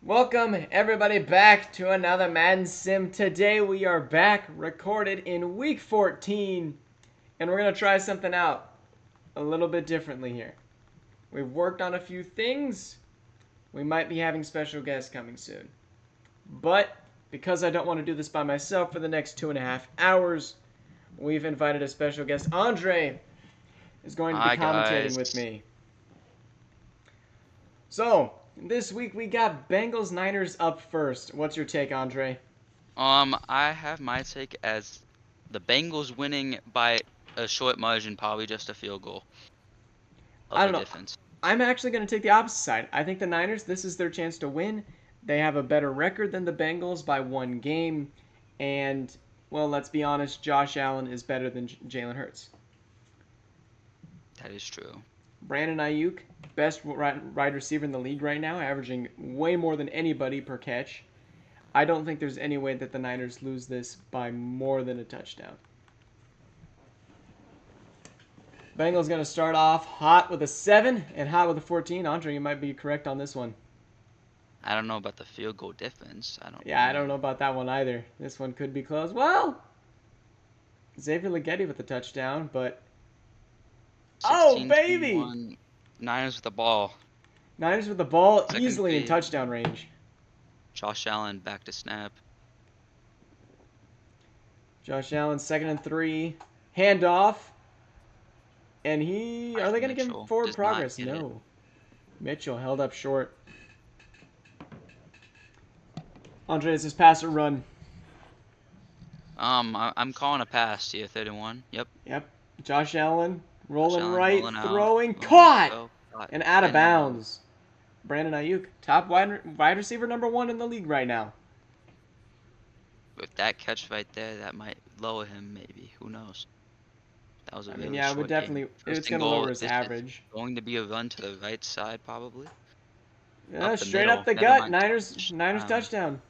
Welcome everybody back to another Madden Sim. Today we are back recorded in week 14 and we're going to try something out a little bit differently here. We've worked on a few things. We might be having special guests coming soon. But because I don't want to do this by myself for the next 2.5 hours, we've invited a special guest. Andre is going to be Hi commentating guys. with me. So, this week we got Bengals Niners up first. What's your take, Andre? I have my take as the Bengals winning by a short margin, probably just a field goal I of don't the know. difference. I'm actually going to take the opposite side. I think the Niners, this is their chance to win. They have a better record than the Bengals by one game. And, well, let's be honest, Josh Allen is better than Jalen Hurts. That is true. Brandon Ayuk, best wide receiver in the league right now, averaging way more than anybody per catch. I don't think there's any way that the Niners lose this by more than a touchdown. Bengals going to start off hot with a 7 and hot with a 14. Andre, you might be correct on this one. I don't know about the field goal difference. I don't Yeah, I don't know know. about that one either. This one could be close. Well, Xavier Leggett with a touchdown, but oh 16-21. baby, Niners with the ball. Niners with the ball Second easily in fade. touchdown range. Josh Allen back to snap. Josh Allen 2nd and 3, handoff, and are they Elijah going to give him Mitchell forward does not progress? get it. No. Mitchell held up short. Andre, is this pass or run? I'm calling a pass here, 31. Yep. Yep. Josh Allen Josh rolling Allen right, rolling out. throwing, Boom. caught, Go. Got and out of end zone. bounds. Brandon Ayuk, top wide receiver number 1 in the league right now. With that catch right there, that might lower him maybe. Who knows? That was a I mean, really yeah, it would short game. definitely, it's First and going to lower goal. his This is average. going to be a run to the right side probably. Yeah, Up the straight up middle. the Never gut. mind. Niners Touchdown. touchdown.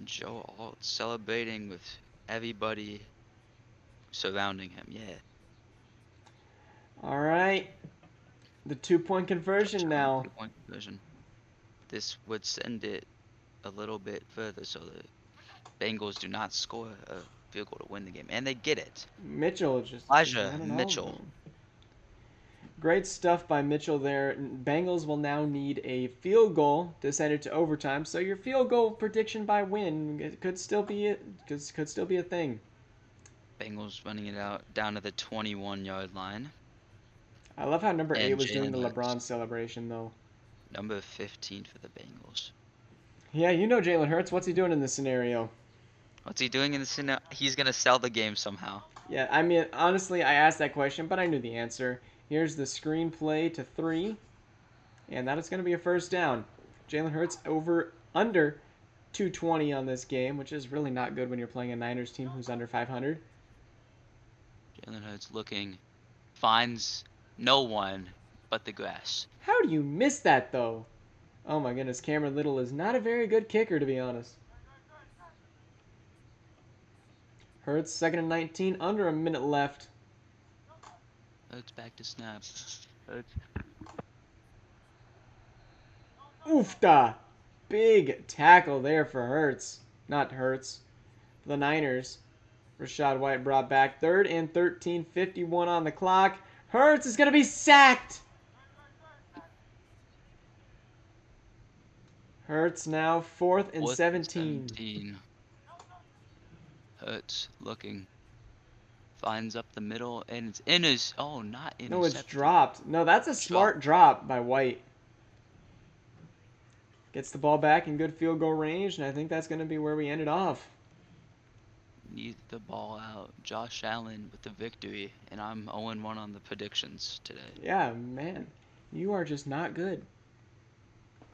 Joe Alt celebrating with everybody surrounding him. Yeah. All right. The 2-point conversion Touchdown. now. 2-point conversion. This would send it a little bit further so the Bengals do not score a field goal to win the game. And they get it. Mitchell just Elijah running all over Mitchell. him. Great stuff by Mitchell there. Bengals will now need a field goal to send it to overtime. So your field goal prediction by win could still be it. Could still be a thing. Bengals running it out down to the 21-yard line. I love how number 8 And was doing Jalen the Hurts. LeBron celebration though. Number 15 for the Bengals. Yeah, you know Jalen Hurts. What's he doing in this scenario? What's he doing in the scenario? He's gonna sell the game somehow. Yeah, I mean, honestly, I asked that question, but I knew the answer. Here's the screenplay to 3, and that is going to be a first down. Jalen Hurts under 220 on this game, which is really not good when you're playing a Niners team who's under 500. Jalen Hurts looking, finds no one but the grass. How do you miss that, though? Oh my goodness, Cameron Little is not a very good kicker, to be honest. Hurts 2nd and 19, under a minute left. Hurts back to snap. Hurts. Oofda! Big tackle there for Hurts. Not Hurts. For the Niners. Rachaad White brought back 3rd and 13, 51 on the clock. Hurts is going to be sacked. Hurts now 4th and Fourth and 17. 17. Hurts looking. Finds up the middle and it's in his. Oh, not No, it's intercepted. dropped. No, that's a smart drop by White. Gets the ball back in good field goal range, and I think that's going to be where we ended off. Need the ball out. Josh Allen with the victory, and I'm 0-1 on the predictions today. Yeah, man. You are just not good.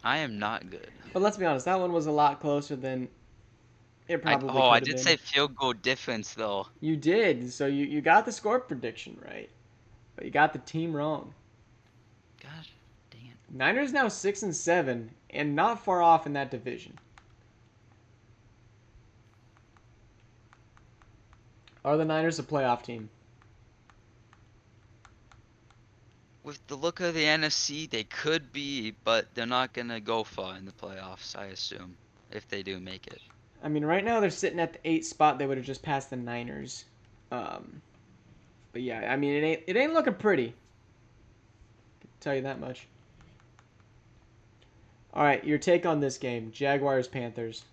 I am not good. But let's be honest, that one was a lot closer than it probably I could have did been. say field goal difference though. You did, so you got the score prediction right. But you got the team wrong. Gosh, dang it. Niners now 6-7, and not far off in that division. Are the Niners a playoff team? With the look of the NFC, they could be, but they're not gonna go far in the playoffs, I assume, if they do make it. I mean, right now they're sitting at the 8th spot. They would have just passed the Niners. Um, but yeah, I mean, it ain't looking pretty. I can tell you that much. All right, your take on this game, Jaguars Panthers.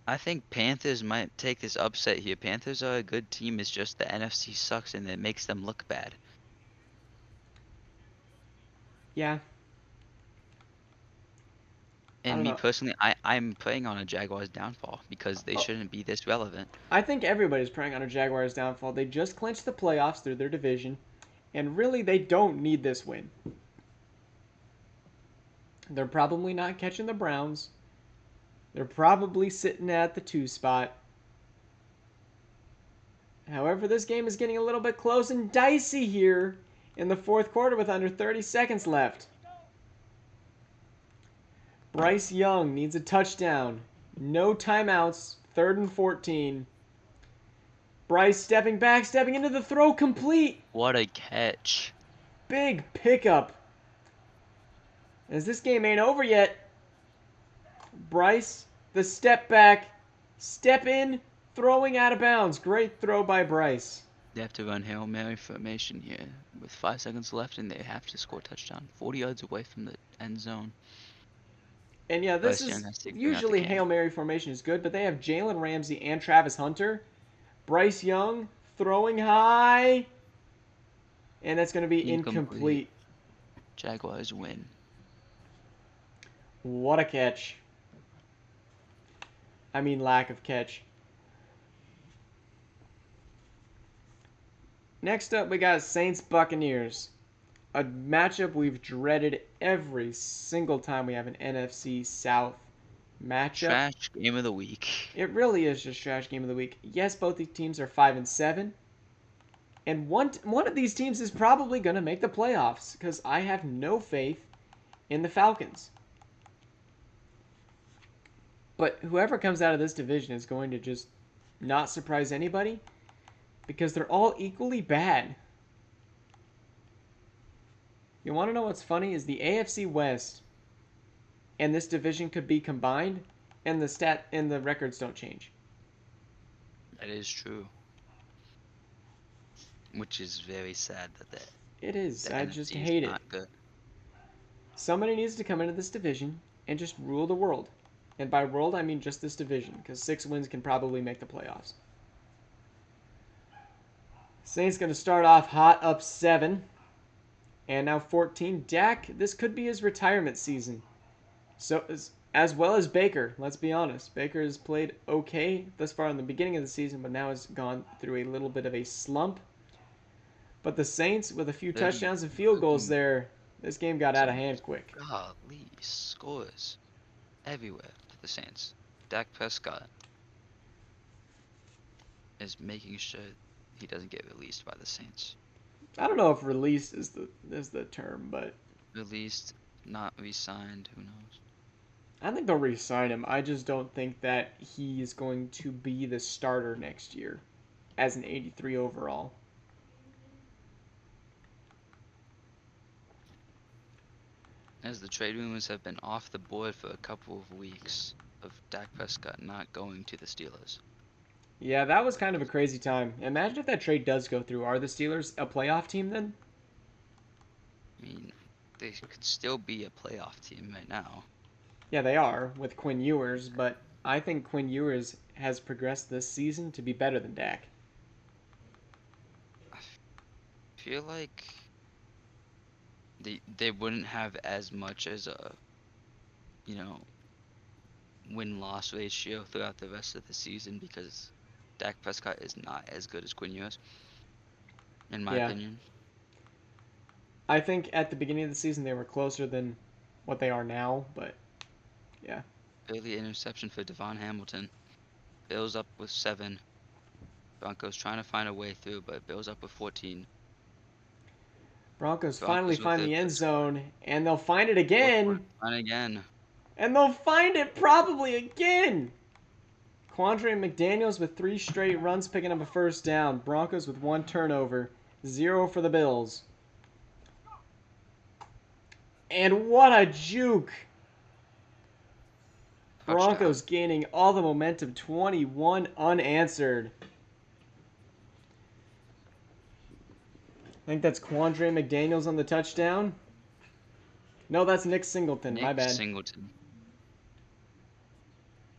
I think Panthers might take this upset here. Panthers are a good team. It's just the NFC sucks and it makes them look bad. Yeah, I And don't me know. personally, I'm playing on a Jaguars downfall because they Oh, shouldn't be this relevant. I think everybody's praying on a Jaguars downfall. They just clinched the playoffs through their division, and really they don't need this win. They're probably not catching the Browns. They're probably sitting at the 2 spot. However, this game is getting a little bit close and dicey here in the fourth quarter with under 30 seconds left. Bryce Young needs a touchdown. No timeouts. 3rd and 14. Bryce stepping back, stepping into the throw, complete. What a catch. Big pickup. As this game ain't over yet. Bryce, the step back, step in, throwing out of bounds. Great throw by Bryce. They have to run Hail Mary formation here with 5 seconds left and they have to score a touchdown. 40 yards away from the end zone. And yeah, this Bryce Young is has to bring out the usually game. Hail Mary formation is good, but they have Jalen Ramsey and Travis Hunter. Bryce Young throwing high. And that's going to be Incomplete. incomplete. Jaguars win. What a catch. I mean, lack of catch. Next up, we got Saints Buccaneers. A matchup we've dreaded every single time we have an NFC South matchup. Trash game of the week. It really is just trash game of the week. Yes, both these teams are 5-7. And one of these teams is probably going to make the playoffs because I have no faith in the Falcons. But whoever comes out of this division is going to just not surprise anybody because they're all equally bad. You want to know what's funny is the AFC West and this division could be combined and the records don't change. That is true. Which is very sad that It is. the I just NFC is hate it. not good. Somebody needs to come into this division and just rule the world. And by world, I mean just this division, because 6 wins can probably make the playoffs. Saints going to start off hot, up 7. And now 14. Dak, this could be his retirement season. So as well as Baker, let's be honest. Baker has played okay thus far in the beginning of the season, but now has gone through a little bit of a slump. But the Saints, with a few touchdowns and field goals there, this game got out of hand quick. Golly, scores everywhere for the Saints. Dak Prescott is making sure he doesn't get released by the Saints. I don't know if released is the term, but Released, not re-signed, who knows? I think they'll re-sign him. I just don't think that he's going to be the starter next year as an 83 overall. As the trade rumors have been off the board for a couple of weeks of Dak Prescott not going to the Steelers. Yeah, that was kind of a crazy time. Imagine if that trade does go through. Are the Steelers a playoff team then? I mean, they could still be a playoff team right now. Yeah, they are with Quinn Ewers, but I think Quinn Ewers has progressed this season to be better than Dak. I feel like they wouldn't have as much as a, you know, win-loss ratio throughout the rest of the season because Dak Prescott is not as good as Quinn Ewers, in my Yeah, opinion. I think at the beginning of the season they were closer than what they are now, but yeah. Early interception for Devon Hamilton. Bills up with 7. Broncos trying to find a way through, but Bills up with 14. Broncos finally Broncos with find their the end first score. zone, and they'll find it Fourth quarter, again, and again. and they'll find it probably again. Quandre McDaniels with 3 straight runs picking up a first down. Broncos with 1 turnover. 0 for the Bills. And what a juke! Touchdown. Broncos gaining all the momentum, 21 unanswered. I think that's Quandre McDaniels on the touchdown. No, that's Nick Singleton. My Nick bad. Singleton.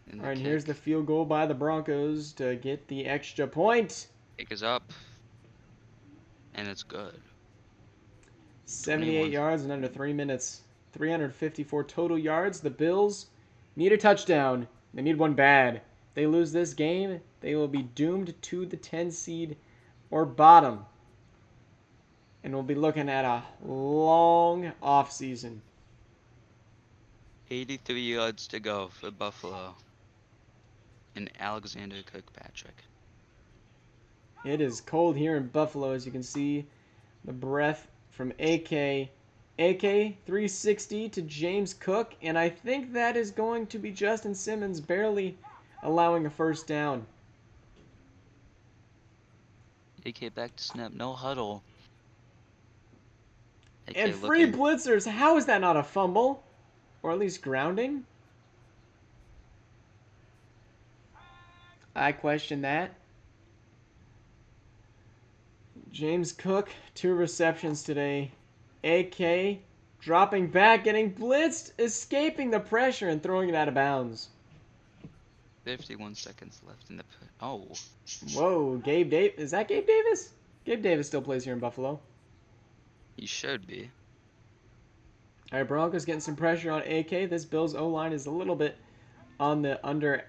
In All the right, here's the kick. field goal by the Broncos to get the extra point. Kick is up. And it's good. 78 21. yards in under 3 minutes. 354 total yards. The Bills need a touchdown. They need one bad. If they lose this game, they will be doomed to the 10 seed or bottom. And we'll be looking at a long offseason. 83 yards to go for Buffalo. And Alexander Kirkpatrick. It is cold here in Buffalo, as you can see. The breath from AK. AK 360 to James Cook, and I think that is going to be Justin Simmons barely allowing a first down. AK back to snap. No huddle. And AK free looking. blitzers. How is that not a fumble? Or at least grounding? I question that. James Cook, 2 receptions today. AK dropping back, getting blitzed, escaping the pressure and throwing it out of bounds. 51 seconds left in the. Oh. Whoa, Gabe Davis. Is that Gabe Davis? Gabe Davis still plays here in Buffalo. He should be. All right, Broncos getting some pressure on AK. This Bills O-line is a little bit on the under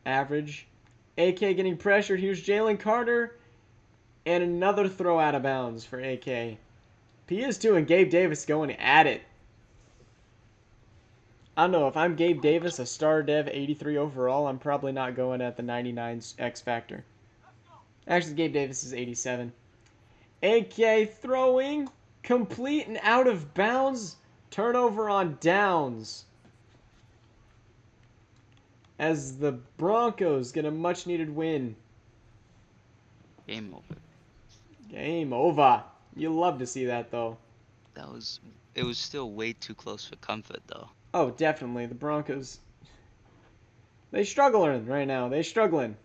average. AK getting pressured. Here's Jalen Carter. And another throw out of bounds for AK. PS2 and Gabe Davis going at it. I don't know. If I'm Gabe Davis, a star dev 83 overall, I'm probably not going at the 99 X Factor. Actually, Gabe Davis is 87. AK throwing. Complete and out of bounds. Turnover on downs. As the Broncos get a much needed win. Game over. Game over. You love to see that, though. It was still way too close for comfort, though. Oh, definitely. The Broncos, they struggling right now. They struggling.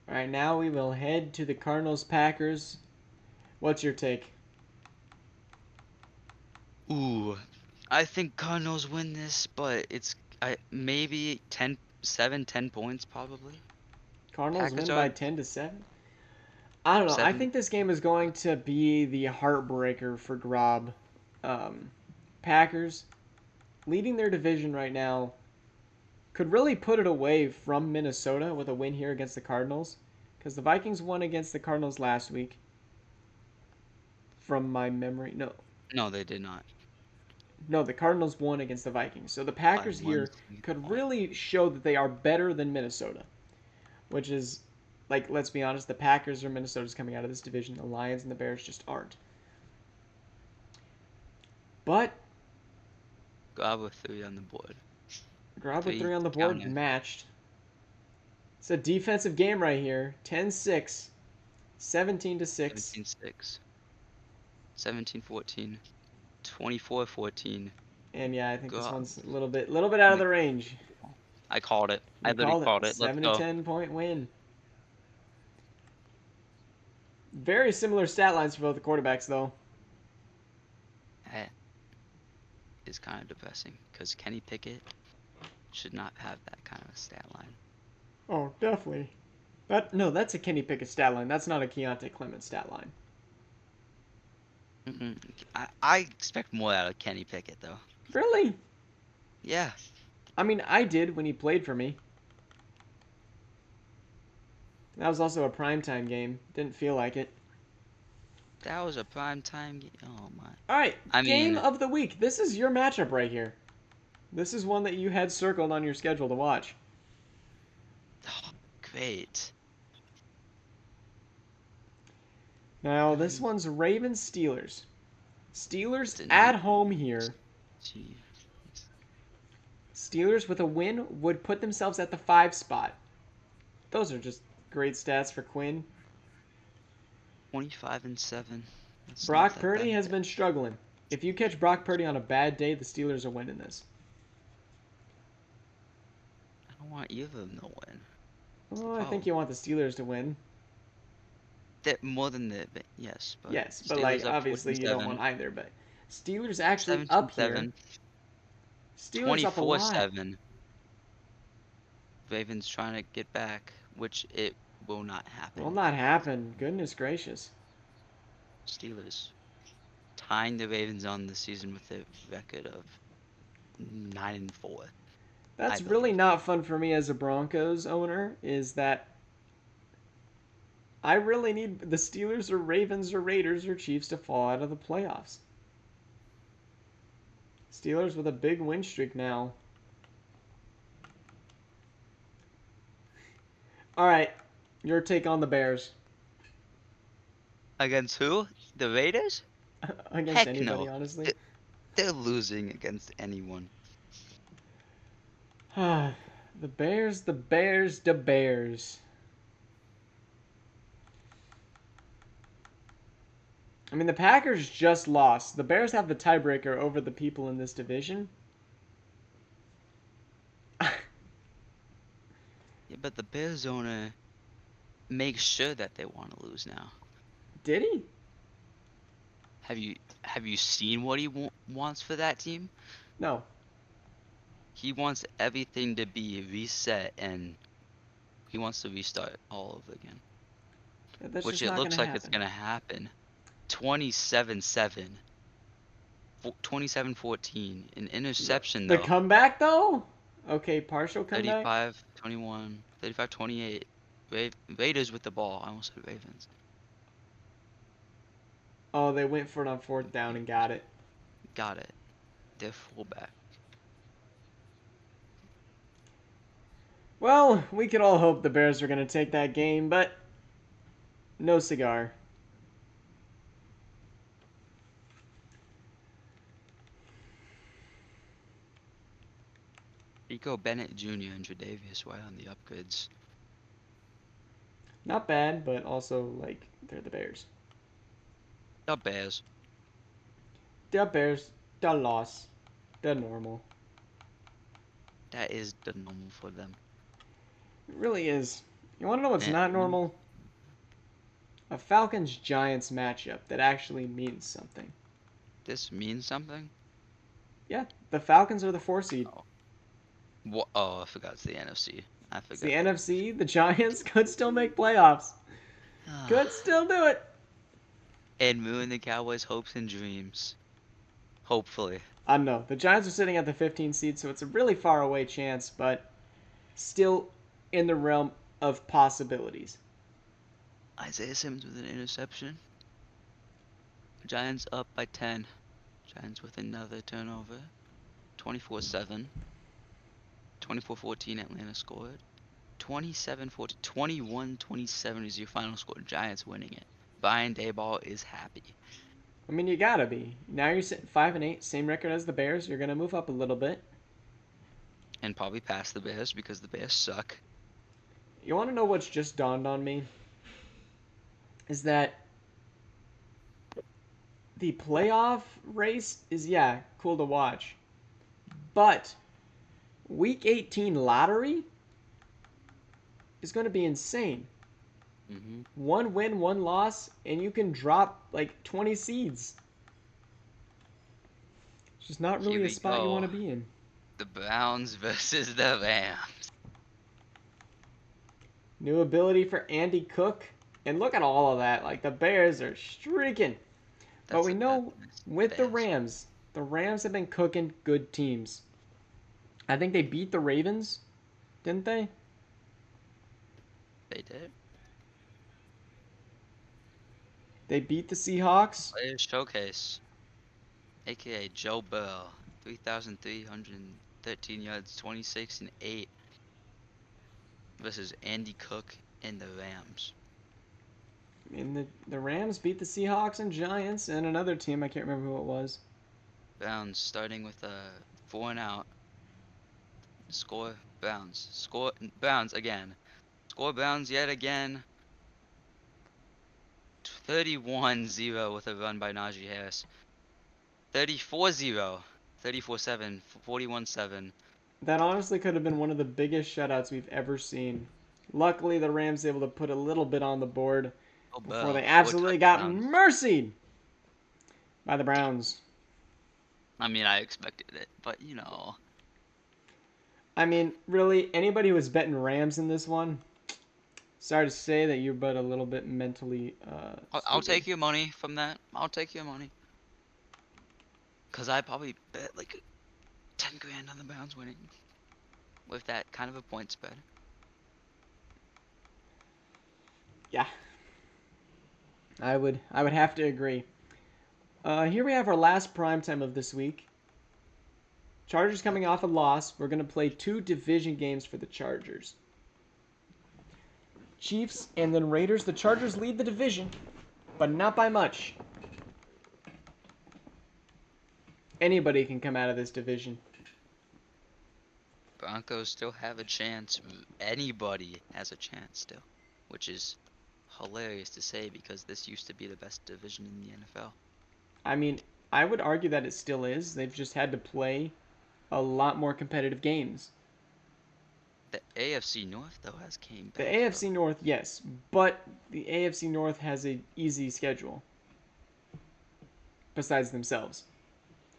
All right, now we will head to the Cardinals-Packers. What's your take? Ooh, I think Cardinals win this, but it's maybe 10 points probably. Cardinals Packers win are by 10 to 7. I don't know. I 7. think this game is going to be the heartbreaker for Grob. Packers leading their division right now could really put it away from Minnesota with a win here against the Cardinals, because the Vikings won against the Cardinals last week. From my memory, No, they did not. no, the Cardinals won against the Vikings. So the By Packers one here single could point. really show that they are better than Minnesota, which is, like, let's be honest, the Packers or Minnesota's coming out of this division. The Lions and the Bears just aren't. But Grab with 3 on the board. Grob with 3 3 on the board counter. matched. It's a defensive game right here. 10-6, 17-6. 17-6. 17-14. 24-14. And yeah, I think this God. one's a little bit out of the range. I called it. I You literally called it. called it. Let's 7 to go. 10 point win. Very similar stat lines for both the quarterbacks, though. That is kind of depressing because Kenny Pickett should not have that kind of stat line. Oh, definitely. That's a Kenny Pickett stat line. That's not a Keontae Clement stat line. I expect more out of Kenny Pickett, though. Really? Yeah. I mean, I did when he played for me. That was also a primetime game. Didn't feel like it. That was a prime time game. Oh, my. All right, I game mean, of the week. This is your matchup right here. This is one that you had circled on your schedule to watch. oh, great. Now, this one's Ravens Steelers. Steelers It's a at new home here. Gee. Steelers with a win would put themselves at the 5 spot. Those are just great stats for Quinn. 25-7. That's not Brock that bad. Purdy has been struggling. If you catch Brock Purdy on a bad day, the Steelers are winning this. I don't want either of them to win. That's the Well, I think problem. you want the Steelers to win. That more than yes, but Yes, but like Steelers up obviously you don't want 14-7, either. But Steelers actually up here. 17-7, Steelers up a lot. 24-7. Ravens trying to get back, which it will not Will happen. not happen. Goodness gracious. Steelers tying the Ravens on the season with a record of 9-4, I That's really believe. not fun for me as a Broncos owner. Is that I really need the Steelers or Ravens or Raiders or Chiefs to fall out of the playoffs. Steelers with a big win streak now. All right, your take on the Bears Against who? The Raiders? against Heck anybody, no. honestly. Th- They're losing against anyone. The Bears, the Bears, the Bears. I mean, the Packers just lost. The Bears have the tiebreaker over the people in this division. Yeah, but the Bears owner makes sure that they want to lose now. Did he? Have you have you seen what he wants for that team? No. He wants everything to be reset and he wants to restart all over again. That's Which just it not going to looks like it's happen. gonna happen. 27-7. 27-14. An interception The though. comeback, though? Okay, partial comeback? 35-21. 35-28. Raiders with the ball. I almost said Ravens. Oh, they went for it on fourth down and got it. Got it. They're fullback. Well, we could all hope the Bears are going to take that game, but no cigar. Rico Bennett Jr. and Tre'Davious White on the upgrades. Not bad, but also, like, they're the Bears. The Bears. The Bears, the loss, the normal. That is the normal for them. It really is. You want to know what's not And normal? A Falcons Giants matchup that actually means something. this means something? Yeah, the Falcons are the 4 seed. Oh. What? Oh, I forgot it's the NFC. I It's the forgot that. NFC. The Giants could still make playoffs. Could still do it. And ruin the Cowboys' hopes and dreams. Hopefully. I don't know. The Giants are sitting at the 15 seed, so it's a really far away chance, but still in the realm of possibilities. Isaiah Simmons with an interception. Giants up by 10. Giants with another turnover. 24-7. 24-14 Atlanta scored. 27-14. 21-27 is your final score. Giants winning it. Brian Daboll is happy. I mean, you gotta be. Now you're sitting 5-8, same record as the Bears. You're gonna move up a little bit. And probably pass the Bears because the Bears suck. You want to know what's just dawned on me? Is that the playoff race is, yeah, cool to watch. But week 18 lottery is going to be insane. Mm-hmm. 1 win, 1 loss, and you can drop like 20 seeds. It's just not Here really a we spot you want go. to be in. The Browns versus the Rams. New ability for Andy Cook. And look at all of that. Like, the Bears are streaking. But we know with Bears. the Rams have been cooking good teams. I think they beat the Ravens, didn't they? They did. They beat the Seahawks. Players Showcase. AKA Joe Burrow. 3,313 yards, 26 and 8. Versus Andy Cook and the Rams. And the Rams beat the Seahawks and Giants and another team. I can't remember who it was. Browns starting with a 4 and out. Score Browns. Score Browns again. Score Browns yet again. 31-0 with a run by Najee Harris. 34-0. 34-7. 41-7. That honestly could have been one of the biggest shutouts we've ever seen. Luckily, the Rams able to put a little bit on the board Oh, before they bro. 4 absolutely got touchdowns. mercied by the Damn. Browns. I mean, I expected it, but you know. I mean, really, anybody who was betting Rams in this one, sorry to say that you're but a little bit mentally I'll stupid. take your money from that. I'll take your money. Because I probably bet like 10 grand on the Browns winning with that kind of a point spread. Yeah, I would have to agree. Here we have our last prime time of this week. Chargers Yep. coming off a loss. We're going to play two division games for the Chargers. Chiefs and then Raiders. The Chargers lead the division, but not by much. Anybody can come out of this division. Broncos still have a chance. Anybody has a chance still, which is hilarious to say because this used to be the best division in the NFL. I mean, I would argue that it still is. They've just had to play a lot more competitive games. The AFC North though has came The back AFC from North, yes, but the AFC North has an easy schedule besides themselves.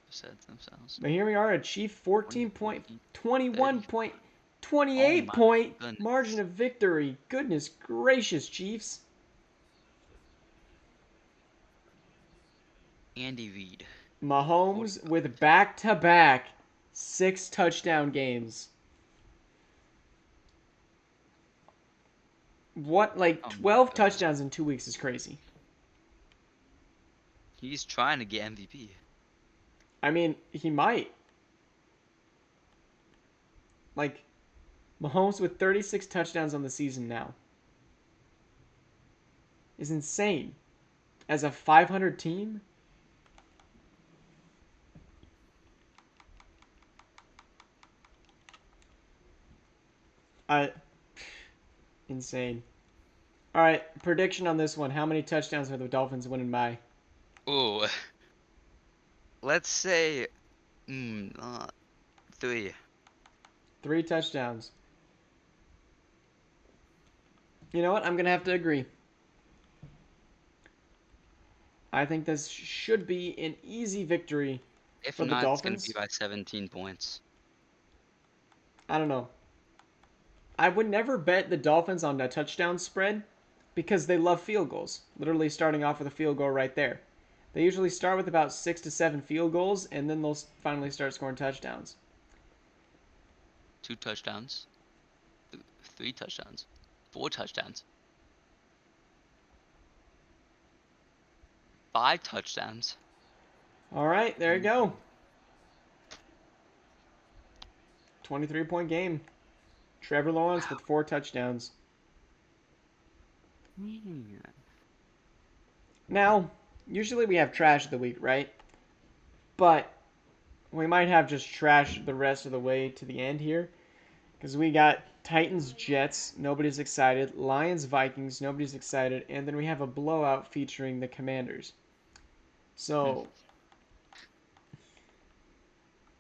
besides themselves. But here we are, a Chief 14 point, 23, 21 30. point, Oh 28 my point margin goodness. of victory. Goodness gracious, Chiefs. Andy Reid. 40. Mahomes with back to back 6 touchdown games. What, like Oh my 12 goodness. touchdowns in 2 weeks is crazy. He's trying to get MVP. I mean, he might. Like, Mahomes with 36 touchdowns on the season now is insane. As a 500 team, I insane. All right, prediction on this one. How many touchdowns are the Dolphins winning by? Oh, let's say 3. 3 touchdowns. You know what? I'm going to have to agree. I think this should be an easy victory If for the not, it's gonna be Dolphins. by 17 points. I don't know. I would never bet the Dolphins on a touchdown spread because they love field goals. Literally starting off with a field goal right there. They usually start with about 6 to 7 field goals and then they'll finally start scoring touchdowns. 2 touchdowns. 3 touchdowns. 4 touchdowns. 5 touchdowns. All right, there you Mm, go. 23-point game. Trevor Lawrence Wow. with 4 touchdowns. Man. Now, usually we have trash of the week, right? But we might have just trash the rest of the way to the end here. Because we got Titans Jets, nobody's excited. Lions Vikings, nobody's excited. And then we have a blowout featuring the Commanders. Hmm. So,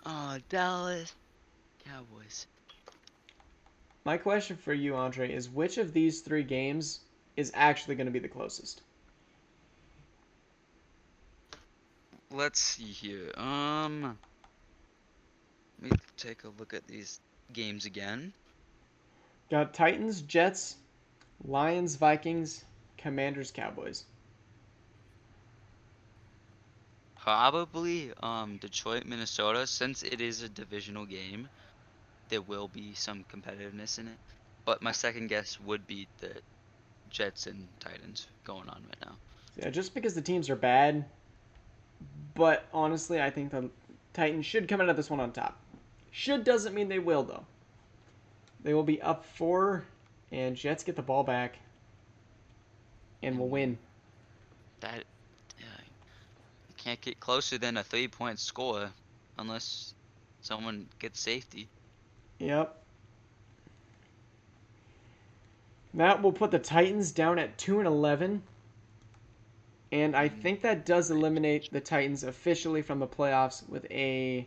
Oh, Dallas Cowboys. my question for you, Andre, is which of these 3 games is actually going to be the closest? Let's see here. Let me take a look at these games again. Got Titans Jets, Lions Vikings, Commanders Cowboys. Probably Detroit, Minnesota, since it is a divisional game, there will be some competitiveness in it. But my second guess would be the Jets and Titans going on right now. Yeah, just because the teams are bad, but honestly, I think the Titans should come out of this one on top. Should doesn't mean they will, though. They will be up 4, and Jets get the ball back and I will mean, win. that you can't get closer than a 3-point score unless someone gets safety. Yep. That will put the Titans down at 2-11. And I And think that does eliminate the Titans officially from the playoffs with a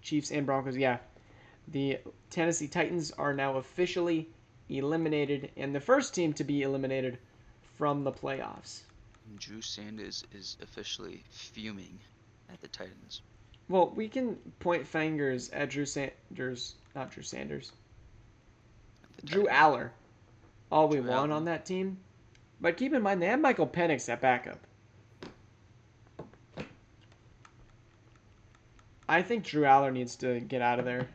Chiefs and Broncos. Yeah. The Tennessee Titans are now officially eliminated and the first team to be eliminated from the playoffs. Drew Sanders is officially fuming at the Titans. Well, we can point fingers at Drew Sanders, not Drew Sanders, At the Drew Titans. Aller, all we Drew want on Allen. that team. But keep in mind, they have Michael Penix at backup. I think Drew Aller needs to get out of there.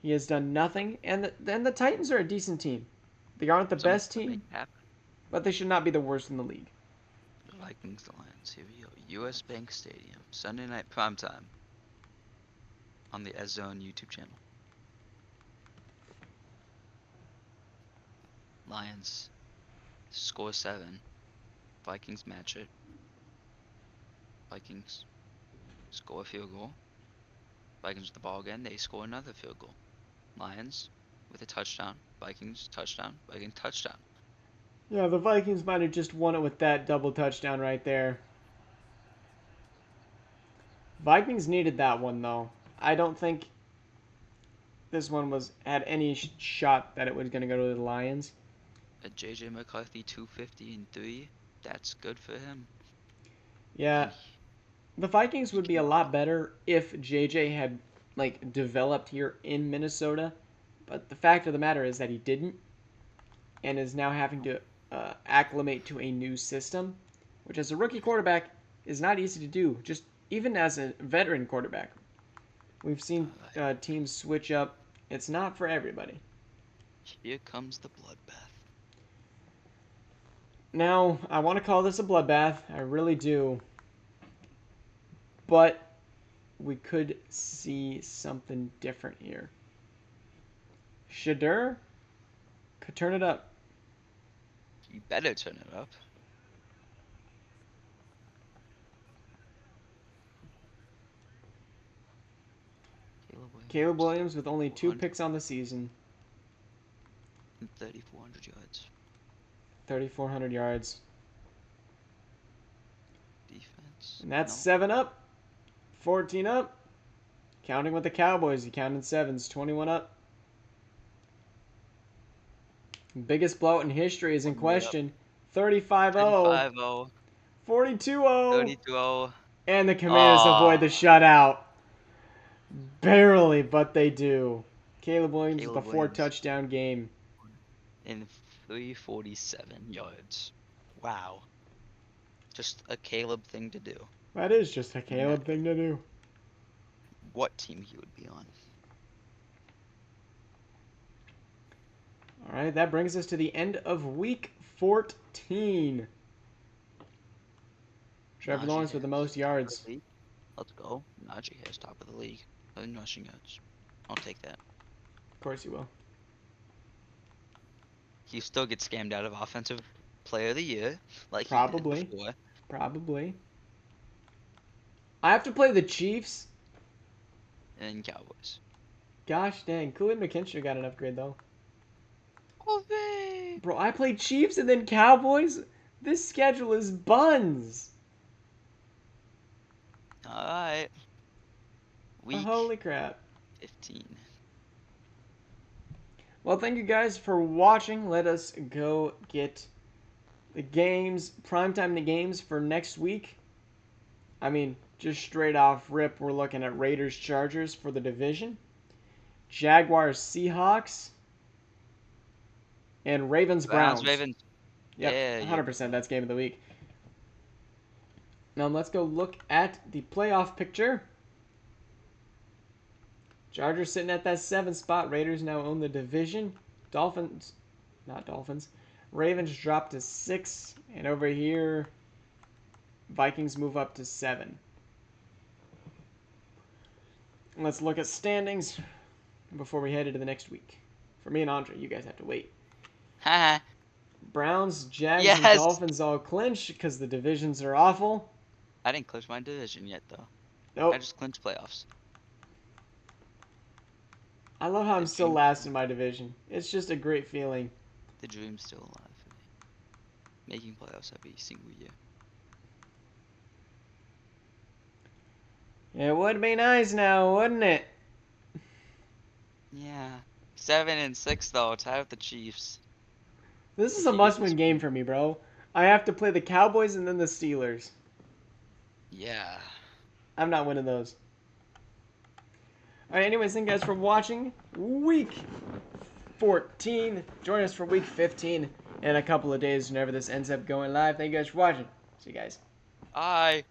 He has done nothing, and then the Titans are a decent team. They aren't the Someone best to make team, it happen. but they should not be the worst in the league. The Vikings, the Lions. Here we go. U.S. Bank Stadium. Sunday night primetime. On the S Zone YouTube channel. Lions score 7. Vikings match it. Vikings score a field goal. Vikings with the ball again. They score another field goal. Lions with a touchdown. Vikings touchdown. Vikings touchdown. Yeah, the Vikings might have just won it with that double touchdown right there. Vikings needed that one though. I don't think this one had any shot that it was going to go to the Lions. A JJ McCarthy 250 and 3. That's good for him. Yeah, And the Vikings he would be can a lot better if JJ had like developed here in Minnesota, but the fact of the matter is that he didn't, and is now having to acclimate to a new system, which as a rookie quarterback is not easy to do. Just even as a veteran quarterback, we've seen Alright, teams switch up. It's not for everybody. here comes the bloodbath. Now, I want to call this a bloodbath. I really do. But we could see something different here. Shadur could turn it up. You better turn it up. Caleb Williams with only 2 400 picks on the season, and 3,400 yards. 3,400 yards. Defense. And that's No. 7 up, 14 up. Counting with the Cowboys, he counted sevens, 21 up. Biggest blowout in history is in One way up. question. 35-0, 35-0. 42-0, 32-0. and the Commanders avoid Ah, the shutout. Barely, but they do. Caleb Williams with a Caleb 4 Williams touchdown game. in 347 yards. Wow. Just a Caleb thing to do. That is just a Caleb Imagine thing to do. what team he would be on. All right, that brings us to the end of week 14. Trevor Najee Lawrence with the Harris, most top of yards. the league. Let's go. Najee Harris, top of the league. 11 rushing yards. I'll take that. Of course he will. He still gets scammed out of Offensive Player of the Year, like he did Probably. before. Probably. I have to play the Chiefs. And Cowboys. Gosh dang. Khalid McKinstry got an upgrade, though. Hooray! Bro, I played Chiefs and then Cowboys? This schedule is buns. Alright. Week Holy crap. 15. Well, thank you guys for watching. Let us go get the games, primetime the games for next week. I mean, just straight off rip, we're looking at Raiders Chargers for the division, Jaguars Seahawks, and Ravens Browns, Browns. Ravens. Yep, Yeah, yeah. 100% that's game of the week. Now let's go look at the playoff picture. Chargers sitting at that 7th spot. Raiders now own the division. Dolphins. Ravens drop to 6, and over here, Vikings move up to 7. Let's look at standings before we head into the next week. For me and Andre, you guys have to wait. Haha. Browns, Jags, and Yes! Dolphins all clinch because the divisions are awful. I didn't clinch my division yet, though. I Nope. just clinched playoffs. I love how The I'm still dream, last in my division. It's just a great feeling. the dream's still alive for me. Making playoffs every single year. It would be nice now, wouldn't it? Yeah. 7-6 though, tied with the Chiefs. This is If a you get must-win this game win. for me, bro. I have to play the Cowboys and then the Steelers. Yeah. I'm not winning those. All right, anyways, thank you guys for watching Week 14. Join us for Week 15 in a couple of days whenever this ends up going live. Thank you guys for watching. See you guys. Bye.